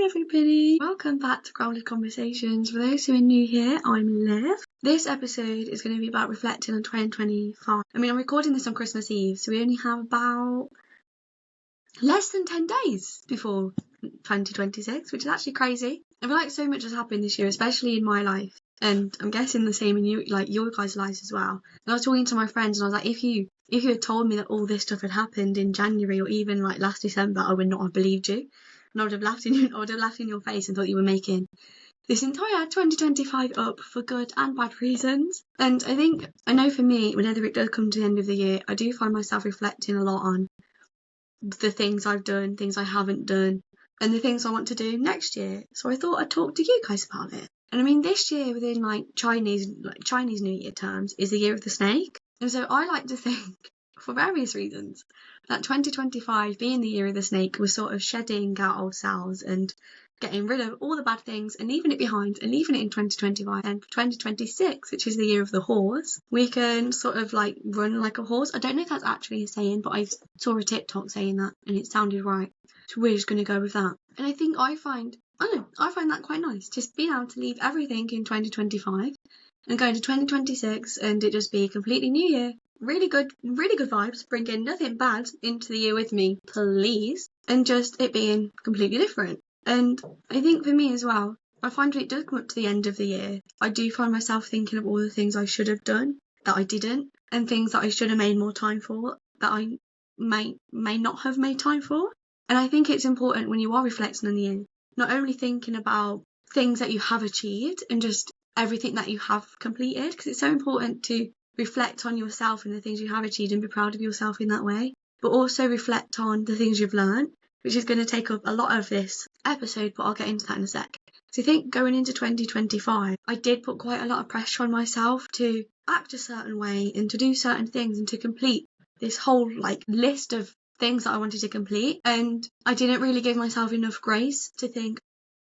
everybody, welcome back to Grounded Conversations. For those who are new here, I'm Liv. This episode is going to be about reflecting on 2025. I'm recording this on Christmas Eve, so we only have about less than 10 days before 2026, which is actually crazy. I feel like so much has happened this year, especially in my life, and I'm guessing the same in your guys' lives as well. And I was talking to my friends and I was like, if you had told me that all this stuff had happened in January or even like last December, I would not have believed you. And I would have laughed in your face and thought you were making this entire 2025 up for good and bad reasons. And I know for me, whenever it does come to the end of the year, I do find myself reflecting a lot on the things I've done, things I haven't done, and the things I want to do next year. So I thought I'd talk to you guys about it. And this year within Chinese New Year terms is the year of the snake. And so I like to think, for various reasons, that 2025 being the year of the snake was sort of shedding our old selves and getting rid of all the bad things and leaving it behind and leaving it in 2025. And 2026, which is the year of the horse, we can sort of like run like a horse. I don't know if that's actually a saying, but I saw a TikTok saying that and it sounded right. So we're just going to go with that. And I find that quite nice, just being able to leave everything in 2025 and go into 2026 and it just be a completely new year. Really good vibes, bringing nothing bad into the year with me, please, and just it being completely different. And I think for me as well, I find when it does come up to the end of the year, I do find myself thinking of all the things I should have done that I didn't, and things that I should have made more time for that I may not have made time for. And I think it's important when you are reflecting on the year, not only thinking about things that you have achieved and just everything that you have completed, because it's so important to reflect on yourself and the things you have achieved and be proud of yourself in that way, but also reflect on the things you've learned, which is going to take up a lot of this episode, but I'll get into that in a sec. So I think going into 2025, I did put quite a lot of pressure on myself to act a certain way and to do certain things and to complete this whole list of things that I wanted to complete, and I didn't really give myself enough grace to think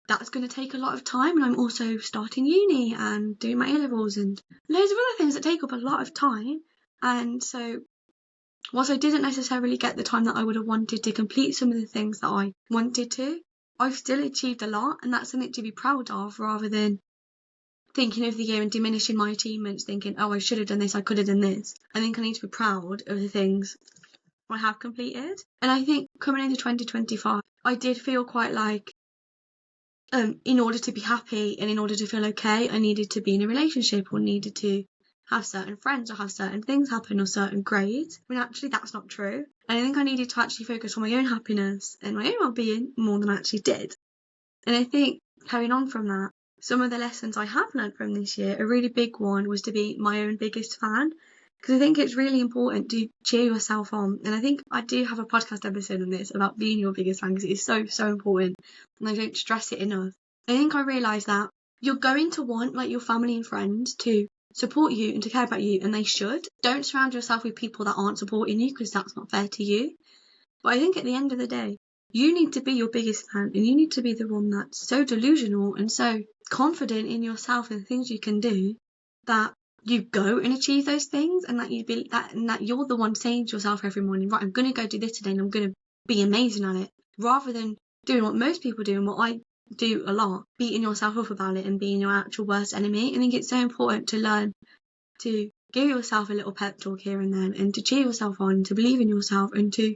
that's going to take a lot of time, and I'm also starting uni and doing my A-levels and loads of other things that take up a lot of time. And so whilst I didn't necessarily get the time that I would have wanted to complete some of the things that I wanted to, I've still achieved a lot, and that's something to be proud of, rather than thinking of the year and diminishing my achievements, thinking, oh, I should have done this, I could have done this. I think I need to be proud of the things I have completed. And I think coming into 2025, I did feel quite like in order to be happy and in order to feel okay, I needed to be in a relationship or needed to have certain friends or have certain things happen or certain grades, when actually that's not true. And I think I needed to actually focus on my own happiness and my own well-being more than I actually did. And I think carrying on from that, some of the lessons I have learned from this year, a really big one was to be my own biggest fan, because I think it's really important to cheer yourself on. And I think I do have a podcast episode on this about being your biggest fan, because it's so important, and I don't stress it enough. I think I realised that you're going to want your family and friends to support you and to care about you, and they should. Don't surround yourself with people that aren't supporting you, because that's not fair to you. But I think at the end of the day, you need to be your biggest fan, and you need to be the one that's so delusional and so confident in yourself and the things you can do, that you go and achieve those things, and that you're the one saying to yourself every morning, right, I'm going to go do this today and I'm going to be amazing at it, rather than doing what most people do and what I do a lot, beating yourself up about it and being your actual worst enemy. I think it's so important to learn to give yourself a little pep talk here and then, and to cheer yourself on, to believe in yourself, and to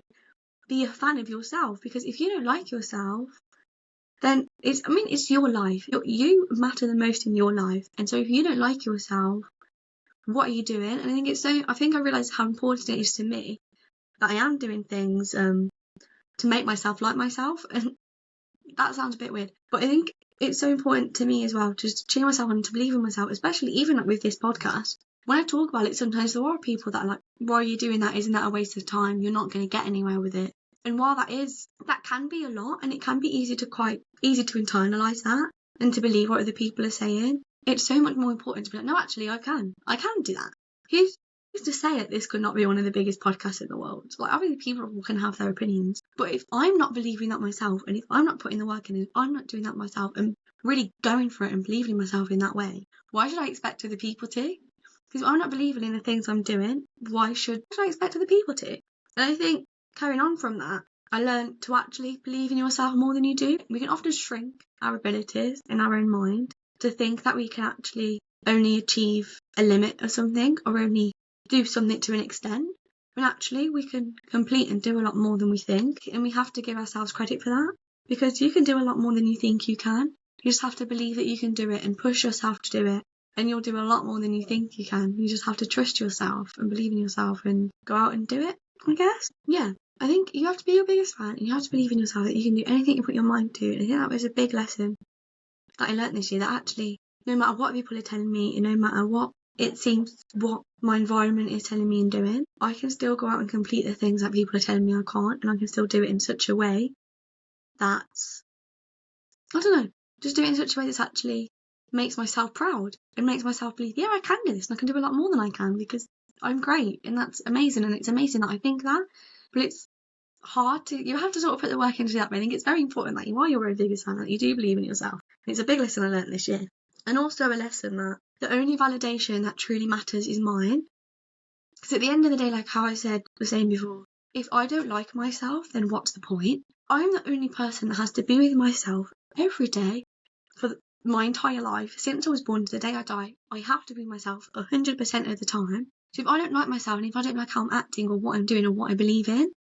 be a fan of yourself. Because if you don't like yourself, then it's your life. You matter the most in your life, and so if you don't like yourself, what are you doing? And I think I realised how important it is to me that I am doing things to make myself like myself. And that sounds a bit weird, but I think it's so important to me as well to cheer myself on and to believe in myself, especially even with this podcast. When I talk about it, sometimes there are people that are like, why are you doing that? Isn't that a waste of time? You're not going to get anywhere with it. And while that can be a lot, and it can be easy to internalise that and to believe what other people are saying, it's so much more important to be like, no, actually, I can do that. Who's to say that this could not be one of the biggest podcasts in the world? Obviously people can have their opinions, but if I'm not believing that myself, and if I'm not putting the work in, and if I'm not doing that myself and really going for it and believing in myself in that way, why should I expect other people to? Because if I'm not believing in the things I'm doing, why should I expect other people to? And I think carrying on from that, I learned to actually believe in yourself more than you do. We can often shrink our abilities in our own mind to think that we can actually only achieve a limit of something or only do something to an extent. When actually we can complete and do a lot more than we think, and we have to give ourselves credit for that, because you can do a lot more than you think you can. You just have to believe that you can do it and push yourself to do it, and you'll do a lot more than you think you can. You just have to trust yourself and believe in yourself and go out and do it, I guess. Yeah, I think you have to be your biggest fan, and you have to believe in yourself that you can do anything you put your mind to. And I think that was a big lesson that I learnt this year, that actually, no matter what people are telling me, and no matter what it seems, what my environment is telling me and doing, I can still go out and complete the things that people are telling me I can't, and I can still do it in such a way that's, I don't know, just do it in such a way that's actually makes myself proud and makes myself believe, yeah, I can do this and I can do a lot more than I can because I'm great, and that's amazing. And it's amazing that I think that, but it's hard to, you have to sort of put the work into that. But I think it's very important that you are your own biggest fan, that you do believe in yourself. And it's a big lesson I learnt this year. And also a lesson that the only validation that truly matters is mine. Because at the end of the day, like how I was saying before, if I don't like myself, then what's the point? I'm the only person that has to be with myself every day for my entire life. Since I was born to the day I die, I have to be myself 100% of the time. So if I don't like myself, and if I don't like how I'm acting or what I'm doing or what I believe in,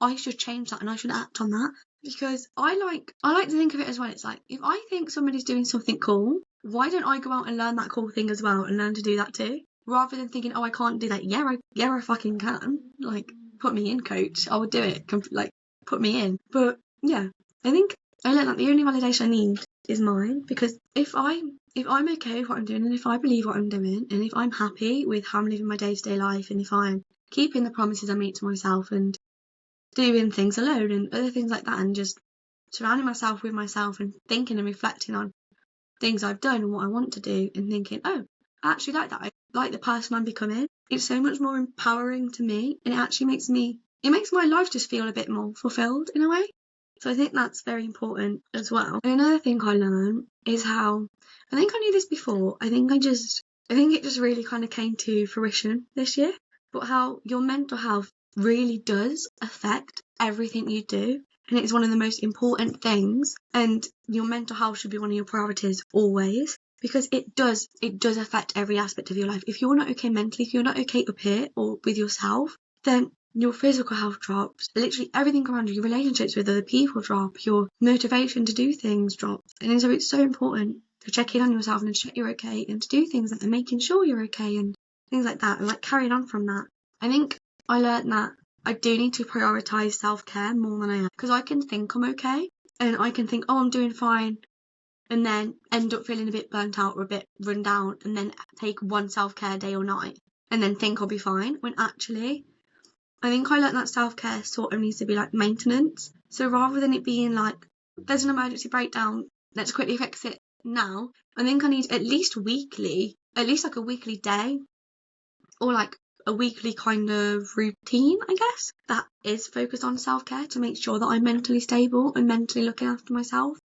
I should change that and I should act on that. Because I like to think of it as well. It's like, if I think somebody's doing something cool, why don't I go out and learn that cool thing as well and learn to do that too? Rather than thinking, oh, I can't do that. Yeah, I fucking can. Like, put me in, coach. I would do it. Like, put me in. But yeah, I think I learned that the only validation I need is mine. Because if I'm okay with what I'm doing, and if I believe what I'm doing, and if I'm happy with how I'm living my day-to-day life, and if I'm keeping the promises I make to myself and doing things alone and other things like that, and just surrounding myself with myself and thinking and reflecting on things I've done and what I want to do, and thinking, oh, I actually like that. I like the person I'm becoming. It's so much more empowering to me, and it actually makes my life just feel a bit more fulfilled in a way. So I think that's very important as well. And another thing I learned is how, I think I knew this before, I think it just really kind of came to fruition this year, but how your mental health really does affect everything you do. And it's one of the most important things, and your mental health should be one of your priorities always, because it does affect every aspect of your life. If you're not okay mentally, if you're not okay up here or with yourself, then your physical health drops, literally everything around you, your relationships with other people drop, your motivation to do things drops. And so it's so important to check in on yourself and to check you're okay, and to do things like making sure you're okay and things like that, and like carrying on from that. I think I learned that I do need to prioritise self-care more than I am, because I can think I'm okay and I can think, oh, I'm doing fine, and then end up feeling a bit burnt out or a bit run down, and then take one self-care day or night and then think I'll be fine, when actually I think I learned that self-care sort of needs to be like maintenance. So rather than it being like, there's an emergency breakdown, let's quickly fix it now, I think I need at least like a weekly day, or like a weekly kind of routine, I guess, that is focused on self-care, to make sure that I'm mentally stable and mentally looking after myself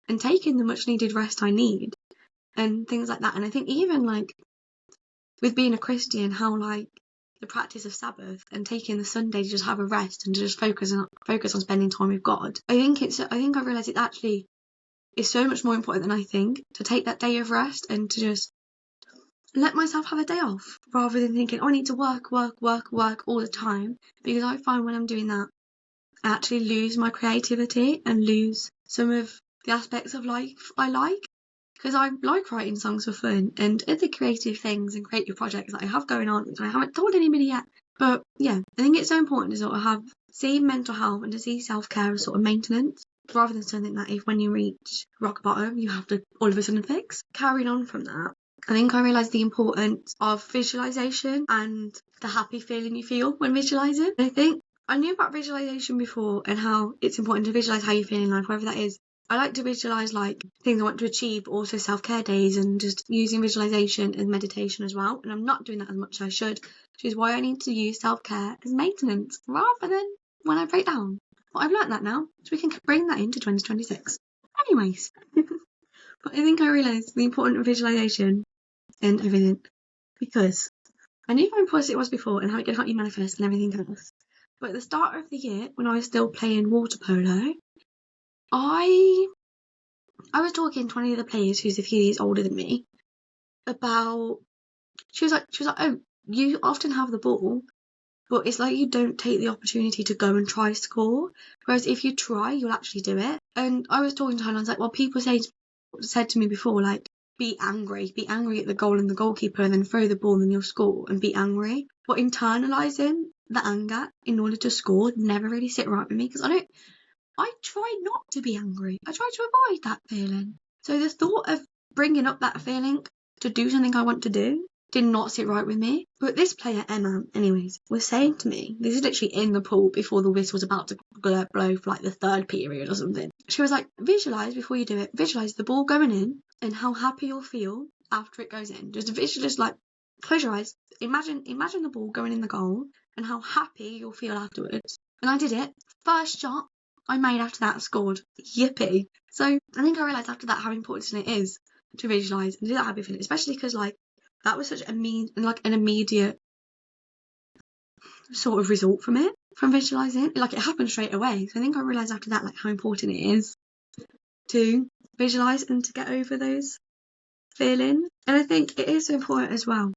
and taking the much needed rest I need and things like that. And I think even like with being a Christian, how like the practice of Sabbath and taking the Sunday to just have a rest and to just focus on spending time with God. I think I realised it actually is so much more important than I think, to take that day of rest and to just let myself have a day off, rather than thinking, oh, I need to work all the time. Because I find when I'm doing that, I actually lose my creativity and lose some of the aspects of life I like. Because I like writing songs for fun and other creative things and creative projects that I have going on, which I haven't told anybody yet. But yeah, I think it's so important to sort of see mental health and to see self-care as sort of maintenance, rather than something that if when you reach rock bottom, you have to all of a sudden fix. Carrying on from that, I think I realised the importance of visualisation and the happy feeling you feel when visualising. I think I knew about visualisation before and how it's important to visualise how you feel in life, whatever that is. I like to visualise like things I want to achieve, but also self-care days, and just using visualisation and meditation as well. And I'm not doing that as much as I should, which is why I need to use self-care as maintenance rather than when I break down. But I've learnt that now, so we can bring that into 2026. Anyways, but I think I realised the importance of visualisation and everything, because I knew how important it was before and how it can help you manifest and everything else. But at the start of the year, when I was still playing water polo, I was talking to one of the other players who's a few years older than me about, she was like, oh, you often have the ball, but it's like you don't take the opportunity to go and try score. Whereas if you try, you'll actually do it. And I was talking to her and I was like, well, people said to me before, like, be angry at the goal and the goalkeeper and then throw the ball and you'll score and be angry. But internalising the anger in order to score never really sit right with me because I try not to be angry. I try to avoid that feeling. So the thought of bringing up that feeling to do something I want to do did not sit right with me. But this player, Emma, anyways, was saying to me, this is literally in the pool before the whistle was about to blow for like the third period or something. She was like, visualise before you do it, visualise the ball going in and how happy you'll feel after it goes in. Just like, close your eyes, imagine the ball going in the goal and how happy you'll feel afterwards. And I did it. First shot I made after that, scored. Yippee. So I think I realised after that how important it is to visualise and do that happy feeling, especially because like that was such an immediate sort of result from visualising. Like it happened straight away. So I think I realised after that like how important it is to visualise and to get over those feelings. And I think it is so important as well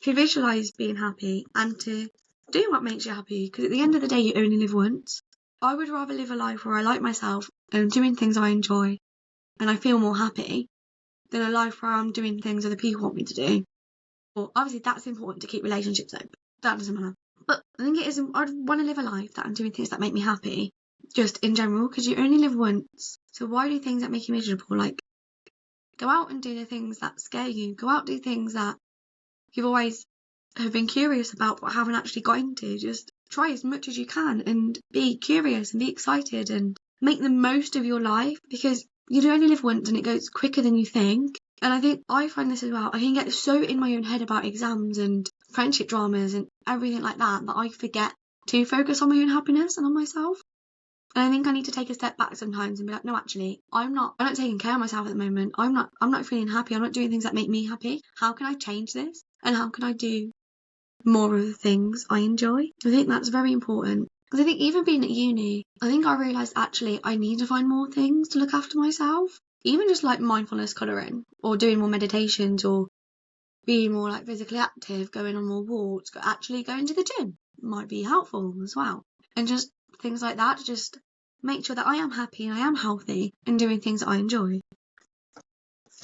to visualise being happy and to do what makes you happy, because at the end of the day you only live once. I would rather live a life where I like myself and doing things I enjoy and I feel more happy than a life where I'm doing things other people want me to do. Well, obviously that's important to keep relationships open. That doesn't matter. But I think it is, I'd want to live a life that I'm doing things that make me happy, just in general, because you only live once. So why do things that make you miserable? Like, go out and do the things that scare you. Go out and do things that you've always have been curious about but haven't actually got into. Just try as much as you can and be curious and be excited and make the most of your life, because you only live once and it goes quicker than you think. And I think I find this as well. I can get so in my own head about exams and friendship dramas and everything like that I forget to focus on my own happiness and on myself. And I think I need to take a step back sometimes and be like, no, actually, I'm not taking care of myself at the moment. I'm not feeling happy. I'm not doing things that make me happy. How can I change this? And how can I do more of the things I enjoy? I think that's very important. Because I think even being at uni, I think I realised actually I need to find more things to look after myself. Even just like mindfulness colouring or doing more meditations or being more like physically active, going on more walks, actually going to the gym might be helpful as well. And just things like that to just make sure that I am happy and I am healthy and doing things that I enjoy.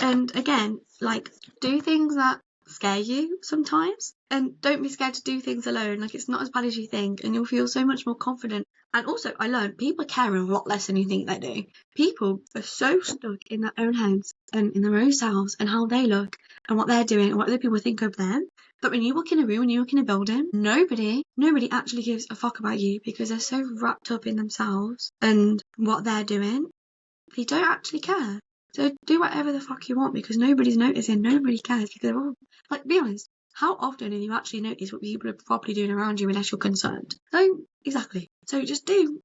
And again, like, do things that scare you sometimes, and don't be scared to do things alone. Like, it's not as bad as you think and you'll feel so much more confident. And also, I learned people care a lot less than you think they do. People are so stuck in their own heads and in their own selves and how they look and what they're doing and what other people think of them. But when you walk in a room, when you walk in a building, nobody actually gives a fuck about you because they're so wrapped up in themselves and what they're doing. They don't actually care. So do whatever the fuck you want because nobody's noticing, nobody cares because they're all, like, be honest, how often have you actually noticed what people are properly doing around you unless you're concerned? So, exactly. So just do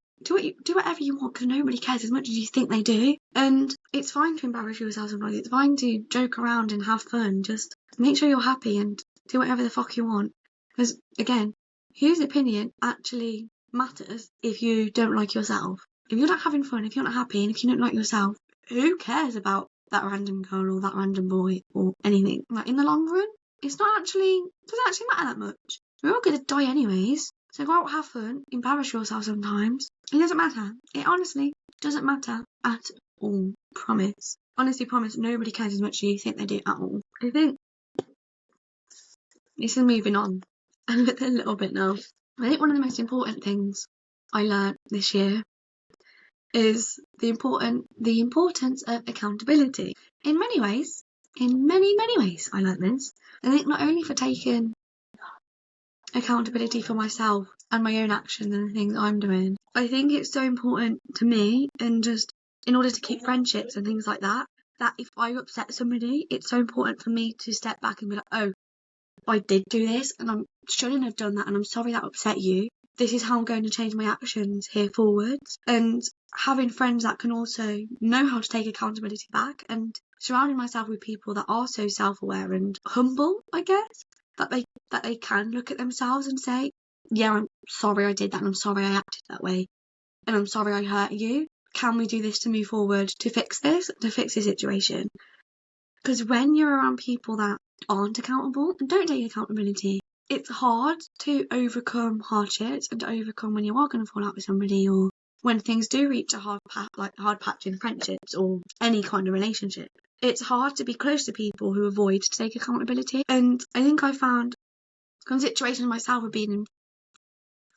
whatever you want because nobody cares as much as you think they do. And it's fine to embarrass yourself sometimes. It's fine to joke around and have fun. Just make sure you're happy and do whatever the fuck you want. Because, again, whose opinion actually matters if you don't like yourself? If you're not having fun, if you're not happy, and if you don't like yourself, who cares about that random girl or that random boy or anything? Like, in the long run, doesn't actually matter that much. We're all gonna die anyways. So go out, have fun, embarrass yourself sometimes. It doesn't matter. It honestly doesn't matter at all. Promise. Honestly, promise. Nobody cares as much as you think they do at all. I think this is moving on a little bit now. I think one of the most important things I learned this year is the importance of accountability. In many ways, I learned this. I think not only for taking accountability for myself and my own actions and the things I'm doing, I think it's so important to me, and just in order to keep friendships and things like that, that if I upset somebody, it's so important for me to step back and be like, oh, I did do this and I shouldn't have done that and I'm sorry that upset you. This is how I'm going to change my actions here forwards. And having friends that can also know how to take accountability back, and surrounding myself with people that are so self-aware and humble, I guess, that they can look at themselves and say, yeah, I'm sorry I did that, and I'm sorry I acted that way, and I'm sorry I hurt you. Can we do this to move forward, to fix this situation? Because when you're around people that aren't accountable and don't take accountability, it's hard to overcome hardships and to overcome when you are going to fall out with somebody, or when things do reach a hard patch in friendships or any kind of relationship. It's hard to be close to people who avoid to take accountability. And I think I found some situations myself of being in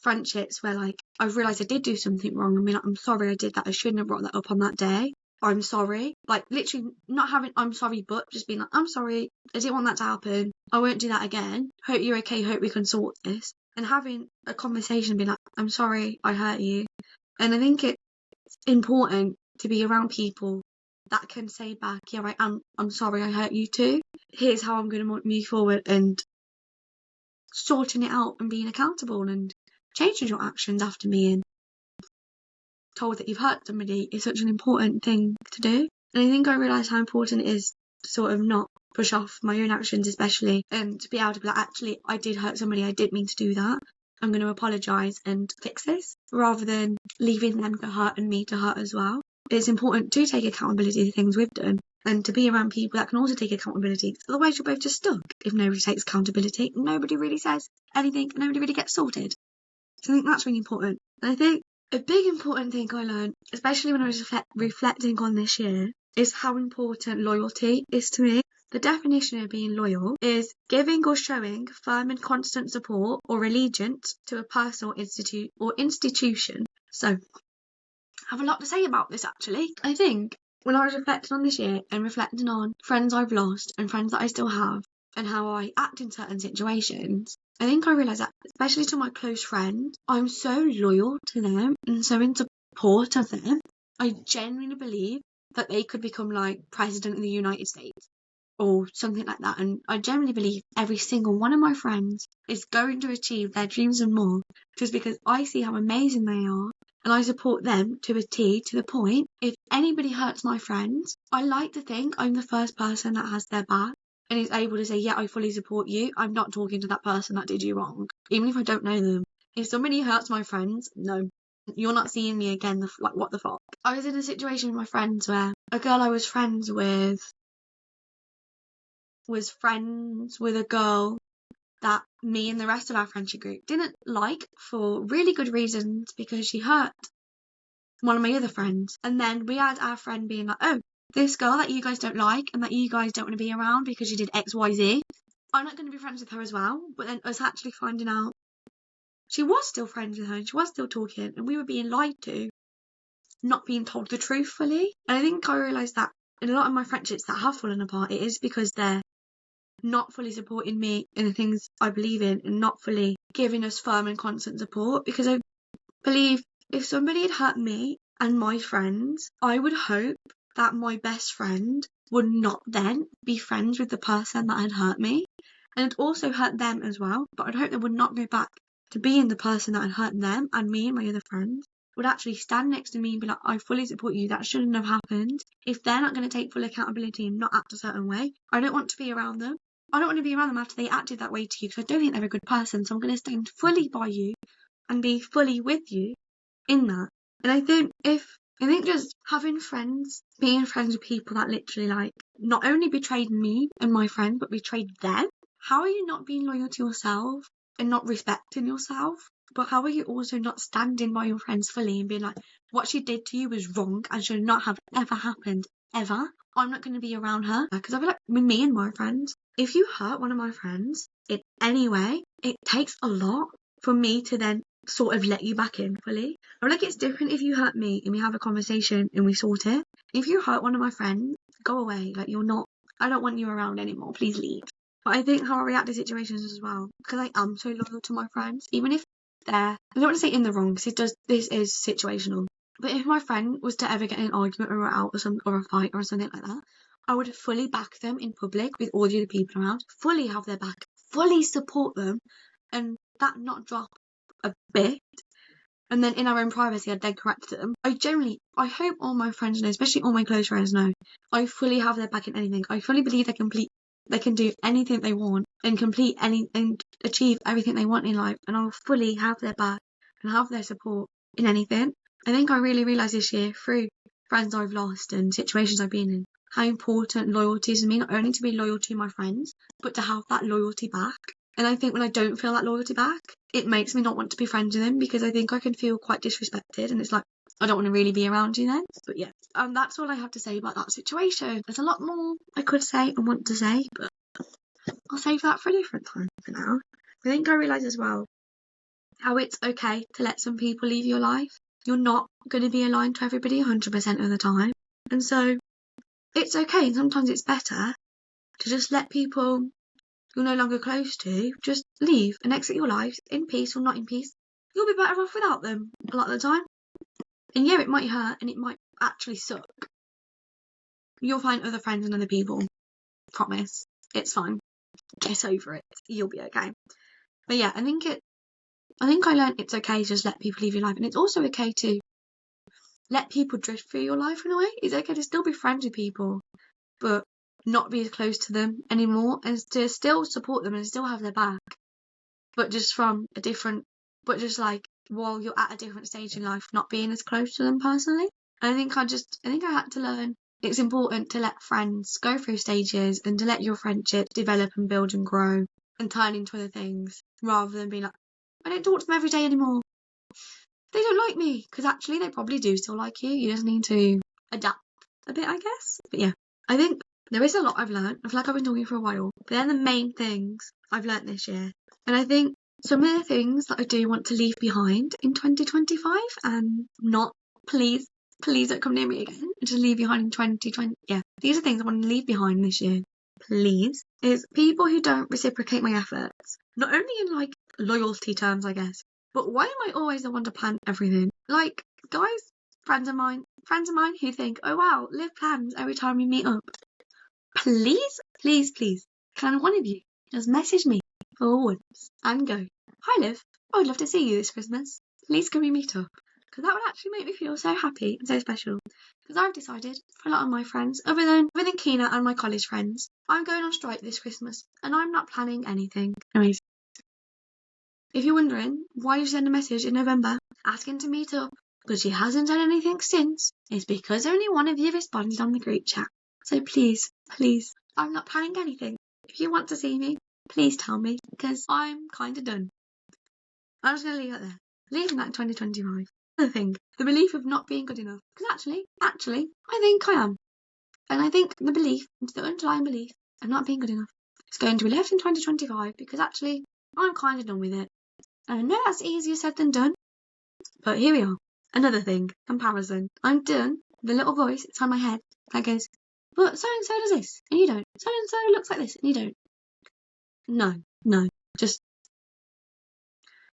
friendships where, like, I've realised I did do something wrong and be like, I'm sorry I did that, I shouldn't have brought that up on that day, I'm sorry. Like, literally not having I'm sorry but just being like, I'm sorry, I didn't want that to happen, I won't do that again, hope you're okay, hope we can sort this, and having a conversation and being like, I'm sorry I hurt you. And I think it's important to be around people that can say back, yeah, right, I'm sorry I hurt you too, here's how I'm going to move forward, and sorting it out and being accountable and changing your actions after being told that you've hurt somebody is such an important thing to do. And I think I realised how important it is to sort of not push off my own actions, especially, and to be able to be like, actually, I did hurt somebody, I did mean to do that, I'm going to apologise and fix this, rather than leaving them to hurt and me to hurt as well. It's important to take accountability for things we've done, and to be around people that can also take accountability. Otherwise, you're both just stuck. If nobody takes accountability, nobody really says anything, and nobody really gets sorted. So I think that's really important. And I think a big important thing I learned, especially when I was reflecting on this year, is how important loyalty is to me. The definition of being loyal is giving or showing firm and constant support or allegiance to a person or institution. So, I have a lot to say about this, actually. I think when I was reflecting on this year and reflecting on friends I've lost and friends that I still have and how I act in certain situations, I think I realised that, especially to my close friends, I'm so loyal to them and so in support of them. I genuinely believe that they could become like President of the United States or something like that. And I genuinely believe every single one of my friends is going to achieve their dreams and more, just because I see how amazing they are. And I support them to a T, to the point, if anybody hurts my friends, I like to think I'm the first person that has their back and is able to say, yeah, I fully support you. I'm not talking to that person that did you wrong, even if I don't know them. If somebody hurts my friends, no, you're not seeing me again. Like, what the fuck? I was in a situation with my friends where a girl I was friends with a girl that me and the rest of our friendship group didn't like for really good reasons, because she hurt one of my other friends. And then we had our friend being like, oh, this girl that you guys don't like and that you guys don't want to be around because she did XYZ, I'm not going to be friends with her as well. But then us actually finding out she was still friends with her and she was still talking, and we were being lied to, not being told the truth fully. And I think I realised that in a lot of my friendships that have fallen apart, it is because they're not fully supporting me in the things I believe in and not fully giving us firm and constant support. Because I believe if somebody had hurt me and my friends, I would hope that my best friend would not then be friends with the person that had hurt me, and it also hurt them as well, but I'd hope they would not go back to being the person that had hurt them, and me and my other friends would actually stand next to me and be like, I fully support you, that shouldn't have happened. If they're not going to take full accountability and not act a certain way, I don't want to be around them. I don't want to be around them after they acted that way to you, because I don't think they're a good person. So I'm going to stand fully by you and be fully with you in that. And I think just having friends, being friends with people that literally like not only betrayed me and my friend, but betrayed them. How are you not being loyal to yourself and not respecting yourself? But how are you also not standing by your friends fully and being like, what she did to you was wrong and should not have ever happened, ever? I'm not going to be around her. Because I feel like with me and my friends, if you hurt one of my friends in any way, it takes a lot for me to then sort of let you back in fully. I feel like it's different if you hurt me and we have a conversation and we sort it. If you hurt one of my friends, go away. Like, I don't want you around anymore. Please leave. But I think how I react to situations as well, because I am so loyal to my friends, even if I don't want to say in the wrong, because this is situational. But if my friend was to ever get in an argument or out or a fight or something like that, I would fully back them in public with all the other people around, fully have their back, fully support them, and that not drop a bit. And then in our own privacy, I'd then correct them. I hope all my friends know, especially all my close friends know, I fully have their back in anything. I fully believe they're complete They can do anything they want and and achieve everything they want in life, and I'll fully have their back and have their support in anything. I think I really realised this year through friends I've lost and situations I've been in how important loyalty is to me, not only to be loyal to my friends, but to have that loyalty back. And I think when I don't feel that loyalty back, it makes me not want to be friends with them, because I think I can feel quite disrespected, and it's like, I don't want to really be around you then. But yeah, that's all I have to say about that situation. There's a lot more I could say and want to say, but I'll save that for a different time for now. I think I realise as well how it's okay to let some people leave your life. You're not going to be aligned to everybody 100% of the time. And so it's okay, and sometimes it's better to just let people you're no longer close to just leave and exit your lives in peace or not in peace. You'll be better off without them a lot of the time. And yeah, it might hurt and it might actually suck. You'll find other friends and other people. Promise. It's fine. Get over it. You'll be okay. But yeah, I think I learned it's okay to just let people leave your life, and it's also okay to let people drift through your life in a way. It's okay to still be friends with people, but not be as close to them anymore, and to still support them and still have their back, but just like while you're at a different stage in life, not being as close to them personally. And I think I had to learn it's important to let friends go through stages and to let your friendships develop and build and grow and turn into other things, rather than being like, I don't talk to them every day anymore. They don't like me, because actually they probably do still like you. You just need to adapt a bit, I guess. But yeah, I think there is a lot I've learned. I feel like I've been talking for a while, but they're the main things I've learned this year. And I think some of the things that I do want to leave behind in 2025, and not, please don't come near me again, just leave behind in 2020. Yeah, these are things I want to leave behind this year. Please, is people who don't reciprocate my efforts, not only in like loyalty terms, I guess, but why am I always the one to plan everything? Like, guys, friends of mine who think, oh wow, Liv plans every time we meet up. Please, can one of you just message me for once and go, hi Liv, I would love to see you this Christmas. Please can we meet up? Because that would actually make me feel so happy and so special. Because I've decided, for a lot of my friends, other than Keena and my college friends, I'm going on strike this Christmas, and I'm not planning anything. Anyways, if you're wondering why you send a message in November asking to meet up, because she hasn't done anything since, it's because only one of you responded on the group chat. So please, I'm not planning anything. If you want to see me, please tell me, because I'm kind of done. I'm just going to leave it there. Leaving that in 2025. Another thing, the belief of not being good enough. Because actually, I think I am. And I think the underlying belief of not being good enough is going to be left in 2025, because actually, I'm kind of done with it. And I know that's easier said than done, but here we are. Another thing, comparison. I'm done with the little voice inside my head that goes, but so-and-so does this, and you don't. So-and-so looks like this, and you don't. No. Just,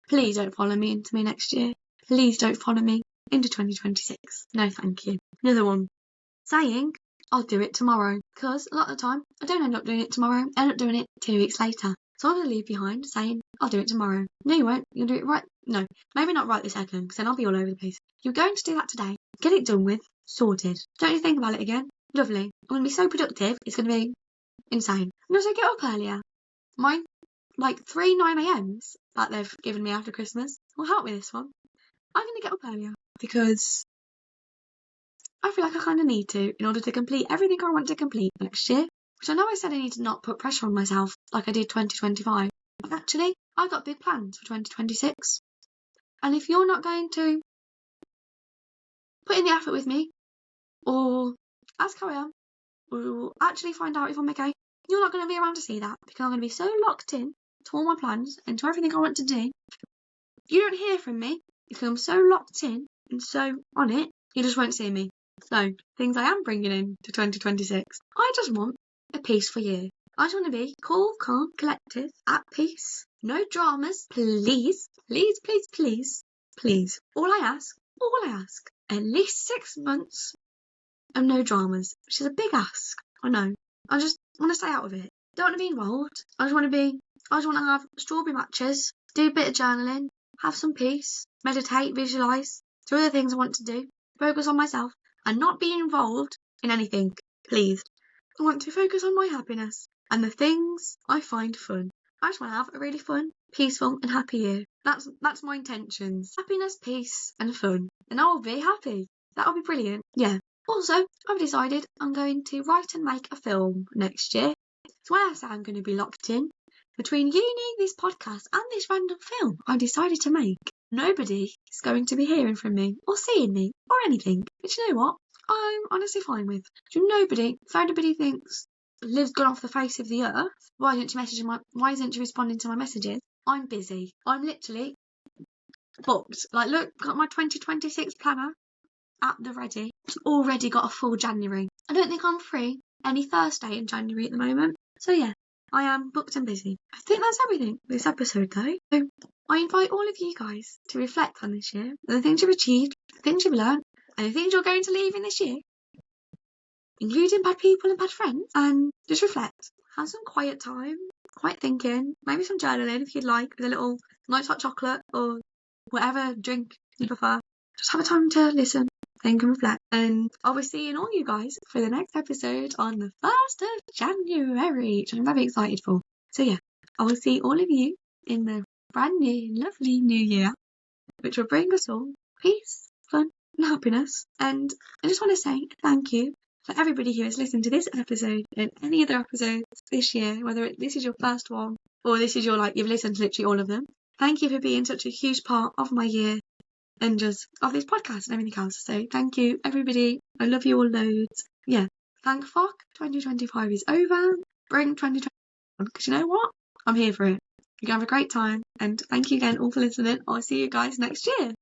please don't follow me into me next year. Please don't follow me into 2026. No, thank you. Another one. Saying, I'll do it tomorrow. Because a lot of the time, I don't end up doing it tomorrow. I end up doing it 2 weeks later. So I'm going to leave behind saying, I'll do it tomorrow. No, you won't. You'll do it right. No, maybe not right this second, because then I'll be all over the place. You're going to do that today. Get it done with. Sorted. Don't you think about it again. Lovely. I'm going to be so productive. It's going to be insane. And also get up earlier. My, 3 9am that they've given me after Christmas will help me this one. I'm going to get up earlier because I feel like I kind of need to in order to complete everything I want to complete next year. Which I know I said I need to not put pressure on myself like I did 2025. But actually, I've got big plans for 2026. And if you're not going to put in the effort with me, or ask how I am, or actually find out if I'm okay, you're not going to be around to see that, because I'm going to be so locked in to all my plans and to everything I want to do. You don't hear from me because I'm so locked in and so on it, you just won't see me. So, things I am bringing in to 2026. I just want a peaceful year. I just want to be cool, calm, collective, at peace. No dramas. Please. All I ask, at least 6 months of no dramas, which is a big ask. I know. I just want to stay out of it. Don't want to be involved. I just want to have strawberry matches, do a bit of journaling, have some peace, meditate, visualise, do other things I want to do, focus on myself, and not be involved in anything, please. I want to focus on my happiness. and the things I find fun. I just want to have a really fun, peaceful and happy year. That's my intentions. Happiness, peace and fun. And I'll be happy. That'll be brilliant. Yeah. Also, I've decided I'm going to write and make a film next year. So when I say I'm going to be locked in, between uni, this podcast and this random film I decided to make, nobody is going to be hearing from me or seeing me or anything. But you know what? I'm honestly fine with. So if anybody thinks Liv's gone off the face of the earth, why isn't she responding to my messages? I'm busy. I'm literally booked. Like, look, got my 2026 planner at the ready. It's already got a full January. I don't think I'm free any Thursday in January at the moment. So yeah, I am booked and busy. I think that's everything for this episode though. So I invite all of you guys to reflect on this year, the things you've achieved, the things you've learned, and the things you're going to leave in this year, including bad people and bad friends, and just reflect. Have some quiet time, quiet thinking, maybe some journaling if you'd like, with a little nice hot chocolate or whatever drink you prefer. Just have a time to listen, think and reflect. And I'll be seeing all you guys for the next episode on the 1st of January, which I'm very excited for. So yeah, I will see all of you in the brand new, lovely new year, which will bring us all peace, fun and happiness. And I just want to say thank you for everybody who has listened to this episode and any other episodes this year, whether this is your first one or this is you've listened to literally all of them. Thank you for being such a huge part of my year and just of this podcast and everything else. So thank you, everybody. I love you all loads. Yeah, thank fuck 2025 is over. Bring 2021, because you know what? I'm here for it. You're going to have a great time. And thank you again all for listening. I'll see you guys next year.